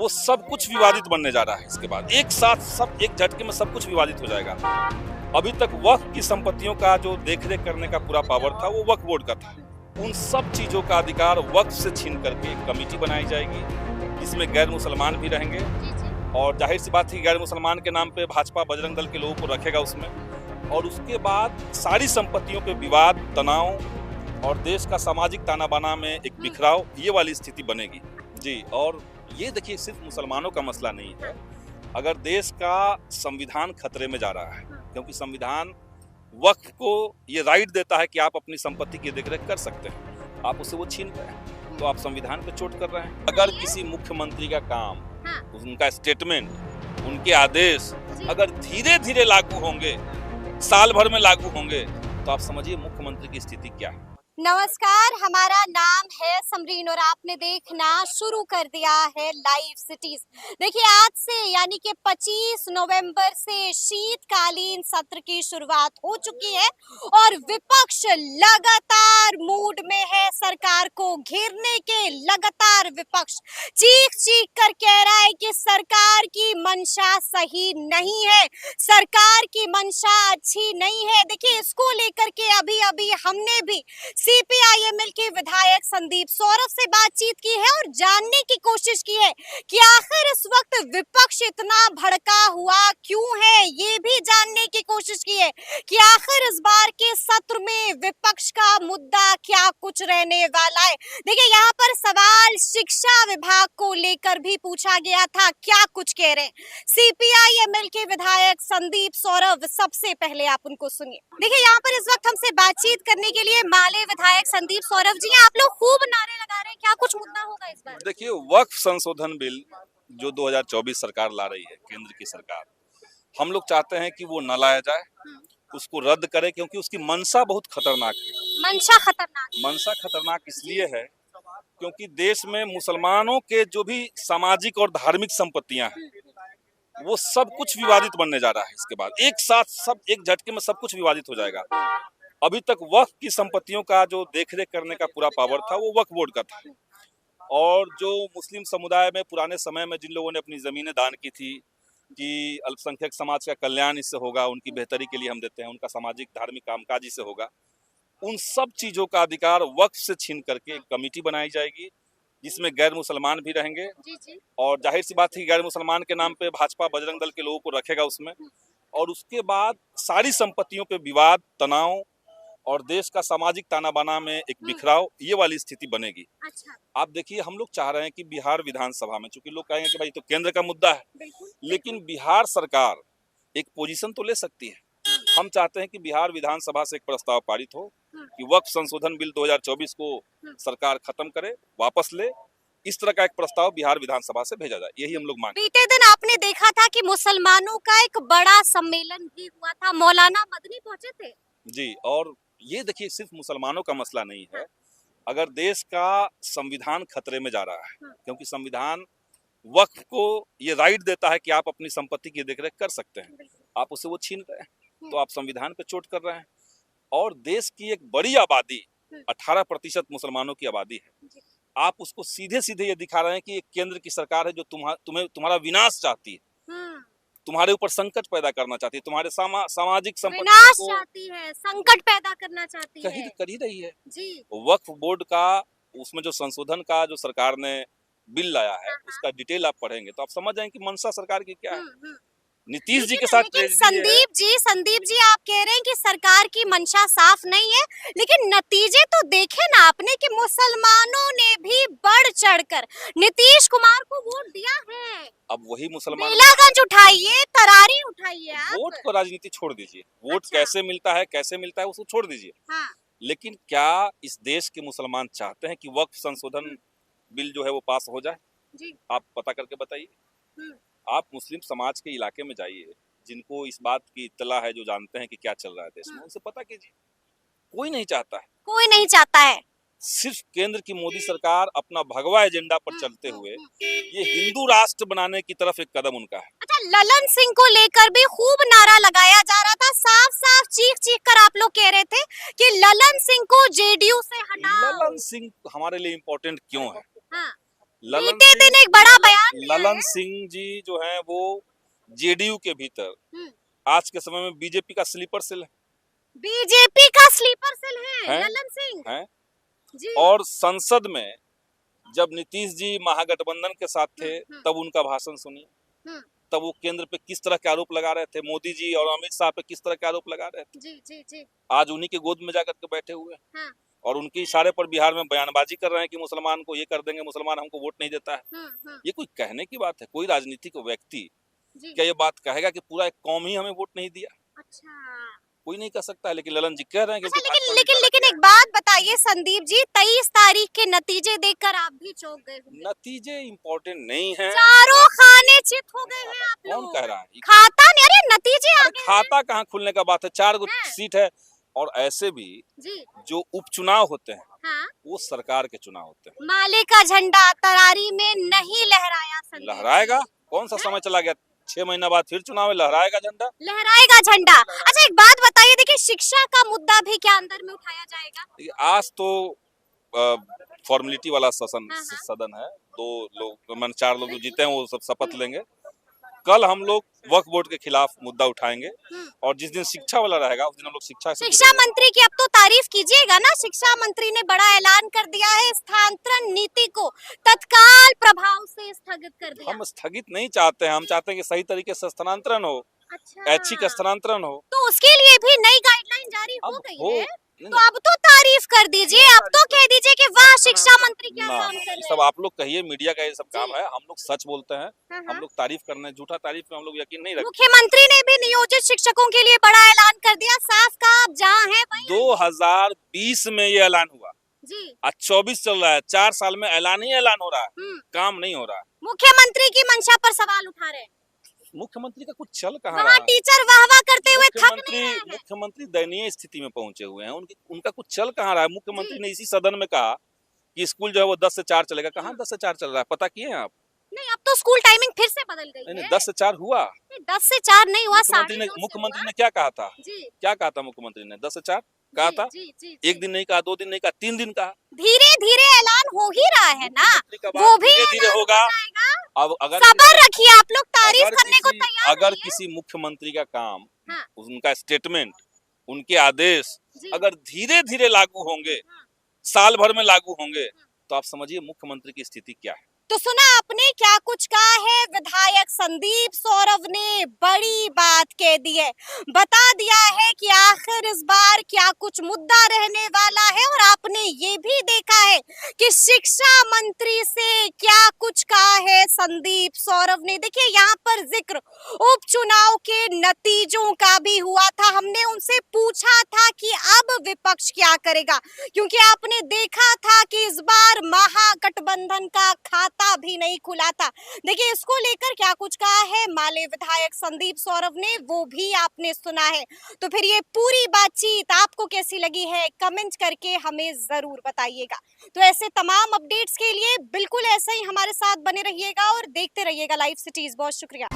वो सब कुछ विवादित बनने जा रहा है। इसके बाद एक साथ सब एक झटके में सब कुछ विवादित हो जाएगा। अभी तक वक्फ की संपत्तियों का जो देखरेख करने का पूरा पावर था वो वक्फ बोर्ड का था। उन सब चीजों का अधिकार वक्फ से छीन करके एक कमेटी बनाई जाएगी जिसमें गैर मुसलमान भी रहेंगे और जाहिर सी बात है गैर मुसलमान के नाम पे भाजपा बजरंग दल के लोगों को रखेगा उसमें। और उसके बाद सारी संपत्तियों पे विवाद, तनाव और देश का सामाजिक ताना बाना में एक बिखराव, ये वाली स्थिति बनेगी जी। और ये देखिए सिर्फ मुसलमानों का मसला नहीं है। अगर देश का संविधान खतरे में जा रहा है क्योंकि संविधान वक्फ को ये राइट देता है कि आप अपनी संपत्ति की देखरेख कर सकते हैं, आप उसे वो छीन रहे हैं तो आप संविधान पे चोट कर रहे हैं। अगर किसी मुख्यमंत्री का काम, उनका स्टेटमेंट, उनके आदेश अगर धीरे धीरे लागू होंगे, साल भर में लागू होंगे, तो आप समझिए मुख्यमंत्री की स्थिति क्या है। नमस्कार, हमारा नाम है समरीन और आपने देखना शुरू कर दिया है लाइव सिटीज। देखिए आज से यानी कि 25 नवंबर से शीतकालीन सत्र की शुरुआत हो चुकी है और विपक्ष लगातार मूड में है सरकार को घेरने के। लगातार विपक्ष चीख चीख कर कह रहा है कि सरकार की मंशा सही नहीं है, सरकार की मंशा अच्छी नहीं है। देखिए इसको लेकर के अभी अभी हमने भी सीपीआईएमएल के विधायक संदीप सौरभ से बातचीत की है और जानने की कोशिश की है कि आखिर इस वक्त विपक्ष इतना भड़का हुआ क्यों है। ये भी जानने की कोशिश की है कि आखिर इस बार के सत्र में विपक्ष का मुद्दा क्या कुछ रहने वाला है। देखिए यहाँ पर सवाल शिक्षा विभाग को लेकर भी पूछा गया था, क्या कुछ कह रहे हैं सीपीआईएमएल के विधायक संदीप सौरभ। सबसे पहले आप उनको सुनिए। देखिए यहाँ पर इस वक्त हमसे बातचीत करने के लिए माले विधायक संदीप सौरभ जी, आप लोग खूब नारे लगा रहे हैं, क्या कुछ मुद्दा होगा इस बार? देखिए वक्फ संशोधन बिल जो 2024 सरकार ला रही है, केंद्र की सरकार, हम लोग चाहते हैं कि वो न लाया जाए, उसको रद्द करे क्योंकि उसकी मंशा बहुत खतरनाक है। मंशा खतरनाक इसलिए है क्योंकि देश में मुसलमानों के जो भी सामाजिक और धार्मिक संपत्तियां हैं वो सब कुछ विवादित बनने जा रहा है। इसके बाद एक साथ सब एक झटके में सब कुछ विवादित हो जाएगा। अभी तक वक्फ की संपत्तियों का जो देखरेख करने का पूरा पावर था वो वक्फ बोर्ड का था और जो मुस्लिम समुदाय में पुराने समय में जिन लोगों ने अपनी जमीनें दान की थी कि अल्पसंख्यक समाज का कल्याण इससे होगा, उनकी बेहतरी के लिए हम देते हैं, उनका सामाजिक धार्मिक कामकाज इससे होगा, उन सब चीजों का अधिकार वक्फ से छीन करके एक कमेटी बनाई जाएगी जिसमें गैर मुसलमान भी रहेंगे और जाहिर सी बात है गैर मुसलमान के नाम पे भाजपा बजरंग दल के लोगों को रखेगा उसमें। और उसके बाद सारी संपत्तियों पे विवाद, तनाव और देश का सामाजिक ताना बाना में एक बिखराव, ये वाली स्थिति बनेगी। अच्छा। आप देखिए हम लोग चाह रहे हैं कि बिहार विधानसभा में, चूंकि लोग कहेंगे कि भाई तो केंद्र का मुद्दा है, लेकिन बिहार सरकार एक पोजीशन तो ले सकती है। हम चाहते हैं कि बिहार विधानसभा से एक प्रस्ताव पारित हो कि वक्फ संशोधन बिल 2024 को सरकार खत्म करे, वापस ले, इस तरह का एक प्रस्ताव बिहार विधानसभा से भेजा जाए, यही हम लोग मांग। बीते दिन आपने देखा था कि मुसलमानों का एक बड़ा सम्मेलन भी हुआ था, मौलाना मदनी पहुंचे थे जी। और ये देखिए सिर्फ मुसलमानों का मसला नहीं है। अगर देश का संविधान खतरे में जा रहा है क्योंकि संविधान वक्फ को ये राइट देता है कि आप अपनी संपत्ति की देखरेख कर सकते हैं, आप उसे वो छीन रहे हैं तो आप संविधान पे चोट कर रहे हैं। और देश की एक बड़ी आबादी 18% मुसलमानों की आबादी है, आप उसको सीधे सीधे ये दिखा रहे हैं कि एक केंद्र की सरकार है जो तुम्हारा विनाश चाहती है, तुम्हारे ऊपर संकट पैदा करना चाहती है, तुम्हारे सामाजिक विनाश चाहती है, संकट पैदा करना चाहती है, कर ही रही है जी। वक्फ बोर्ड का उसमें जो संशोधन का जो सरकार ने बिल लाया है उसका डिटेल आप पढ़ेंगे तो आप समझ जाएंगे कि मंशा सरकार की क्या है। नीतीश जी के साथ संदीप जी आप कह रहे हैं कि सरकार की मंशा साफ नहीं है, लेकिन नतीजे तो देखे ना आपने कि मुसलमानों ने भी बढ़ चढ़कर नीतीश कुमार को वोट दिया है। अब वही मुसलमान बेलागंज उठाइए, तरारी उठाइए, वोट को राजनीति छोड़ दीजिए, वोट कैसे मिलता है उसको छोड़ दीजिए। हाँ। लेकिन क्या इस देश के मुसलमान चाहते हैं कि वक्फ संशोधन बिल जो है वो पास हो जाए? जी। आप पता करके बताइए। आप मुस्लिम समाज के इलाके में जाइए, जिनको इस बात की इत्तला है, जो जानते हैं कि क्या चल रहा है देश में, उनसे पता कीजिए। कोई नहीं चाहता है, कोई नहीं चाहता है। सिर्फ केंद्र की मोदी सरकार अपना भगवा एजेंडा पर चलते हुए ये हिंदू राष्ट्र बनाने की तरफ एक कदम उनका है। अच्छा, ललन सिंह को लेकर भी खूब नारा लगाया जा रहा था, साफ साफ चीख चीख कर आप लोग कह रहे थे कि ललन सिंह को जेडीयू से हटाओ। ललन सिंह हमारे लिए इम्पोर्टेंट क्यों है? हाँ। ललन बीते दिन एक बड़ा बयान दिया ललन है। सिंह जी जो हैं वो जेडीयू के भीतर हम्म, आज के समय में बीजेपी का स्लीपर सेल बीजेपी का स्लीपर सेल है है? ललन सिंह है जी। और संसद में जब नीतीश जी महागठबंधन के साथ थे तब उनका भाषण सुनिए, हम्म, तब वो केंद्र पे किस तरह के आरोप लगा रहे थे, मोदी जी और अमित शाह पे किस तरह के आरोप लगा रहे थे। जी जी जी। आज उन्हीं के गोद में जाकर के बैठे हुए हैं हाँ। और उनके इशारे पर बिहार में बयानबाजी कर रहे हैं कि मुसलमान को ये कर देंगे, मुसलमान हमको वोट नहीं देता है। ये कोई कहने की बात है? कोई राजनीतिक व्यक्ति जी। क्या ये बात कहेगा कि पूरा एक कौम ही हमें वोट नहीं दिया? अच्छा कोई नहीं कह सकता है, लेकिन ललन जी कह रहे हैं कि अच्छा, उनके लेकिन भाजपा लेकिन में लेकिन एक बात बताइए संदीप जी, 23 तारीख के नतीजे देखकर आप भी चौंक गए होंगे। नतीजे इम्पोर्टेंट नहीं है। चारों खाने चित हो गए हैं आप कौन लोग। कह रहा है? खाता नहीं, अरे नतीजे आ अरे गए हैं। खाता कहाँ खुलने का बात है, 4 गो हैं? सीट है और ऐसे भी जी जो उपचुनाव होते हैं हाँ। वो सरकार के चुनाव होते हैं। माले का झंडा तरारी में नहीं लहराया संदीप जी। लहराएगा, कौन सा समय चला गया, 6 महीना बाद फिर चुनाव है, लहराएगा झंडा। लहराएगा झंडा। अच्छा एक बात बताइए, देखिए शिक्षा का मुद्दा भी क्या अंदर में उठाया जाएगा? देखिए, आज तो फॉर्मेलिटी वाला हाँ, हाँ। सदन है, 2 लोग मन 4 लोग जो जीते हैं वो सब शपथ लेंगे। कल हम लोग वक्फ बोर्ड के खिलाफ मुद्दा उठाएंगे और जिस दिन शिक्षा वाला रहेगा उस दिन हम लोग शिक्षा से शिक्षा मंत्री की अब तो तारीफ कीजिएगा ना, शिक्षा मंत्री ने बड़ा ऐलान कर दिया है, स्थानांतरण नीति को तत्काल प्रभाव से स्थगित कर दिया। हम स्थगित नहीं चाहते हैं, हम चाहते हैं कि सही तरीके से स्थानांतरण हो, अच्छा ऐच्छिक स्थानांतरण हो। तो उसके लिए भी नई गाइडलाइन जारी हो अब गई हो है, नहीं, तो अब तो तारीफ कर दीजिए, अब तो कह दीजिए कि वाह शिक्षा मंत्री क्या ना, काम कर ये रहे सब हैं। आप लोग कहिए, मीडिया का ये सब काम जी। है, हम लोग सच बोलते हैं, हाँ, हम हाँ। लोग तारीफ करने, झूठा तारीफ में हम लोग यकीन नहीं रखते। मुख्यमंत्री ने भी नियोजित शिक्षकों के लिए बड़ा ऐलान कर दिया, साफ कहा आप जहाँ हैं वहीं 2020 में ये ऐलान हुआ, जी। आज 24 चल रहा है, 4 साल में ऐलान ही ऐलान हो रहा है, हम्म, काम नहीं हो रहा है। मुख्यमंत्री की मंशा पर सवाल उठा रहे हैं, मुख्यमंत्री का कुछ चल कहाँ वहाँ रहा है? टीचर वाह वाह करते हुए थक मुख्यमंत्री नहीं रहे हैं। मुख्यमंत्री दयनीय स्थिति में पहुंचे हुए हैं, उनका कुछ चल कहाँ रहा है? मुख्यमंत्री जी। ने इसी सदन में कहा कि स्कूल जो है वो 10 से 4 चलेगा। कहाँ 10 से 4 चल रहा है, पता किए हैं आप? नहीं अब तो स्कूल टाइमिंग फिर से बदल गई नहीं, है। 10 से 4 हुआ। 10 से 4 नहीं हुआ, मुख्यमंत्री ने क्या कहा था? जी क्या कहा था मुख्यमंत्री ने? 10 से 4 कहा था। जी जी एक दिन नहीं कहा, 2 दिन नहीं कहा, 3 दिन कहा। धीरे धीरे ऐलान हो ही रहा है ना, मुख्यमंत्री का वो बात भी धीरे-धीरे ऐलान होगा। हो जाएगा। अब अगर सबर रखिए, आप लोग तारीफ करने को तैयार अगर नहीं है। किसी मुख्यमंत्री का काम, हाँ। उनका स्टेटमेंट, उनके आदेश जी। अगर धीरे धीरे लागू होंगे, हाँ। साल भर में लागू होंगे, तो आप समझिए मुख्यमंत्री की स्थिति क्या है। तो सुना आपने क्या कुछ कहा है विधायक संदीप सौरभ ने, बड़ी बात कह दी है, बता दिया है कि आखिर इस बार क्या कुछ मुद्दा रहने वाला है और आपने ये भी देखा है कि शिक्षा मंत्री से क्या कुछ कहा है संदीप सौरभ ने। देखिए यहाँ पर जिक्र उपचुनाव के नतीजों का भी हुआ था, हमने उनसे पूछा था कि अब विपक्ष क्या करेगा, क्योंकि आपने देखा था कि इस बार महागठबंधन का खाता भी नहीं खुला था। देखिए इसको लेकर क्या कुछ कहा है माले विधायक संदीप सौरभ ने, वो भी आपने सुना है। तो फिर ये पूरी बातचीत आपको कैसी लगी है कमेंट करके हमें जरूर बताइएगा। तो ऐसे तमाम अपडेट्स के लिए बिल्कुल ऐसे ही हमारे साथ बने रहिएगा और देखते रहिएगा लाइव सिटीज। बहुत शुक्रिया।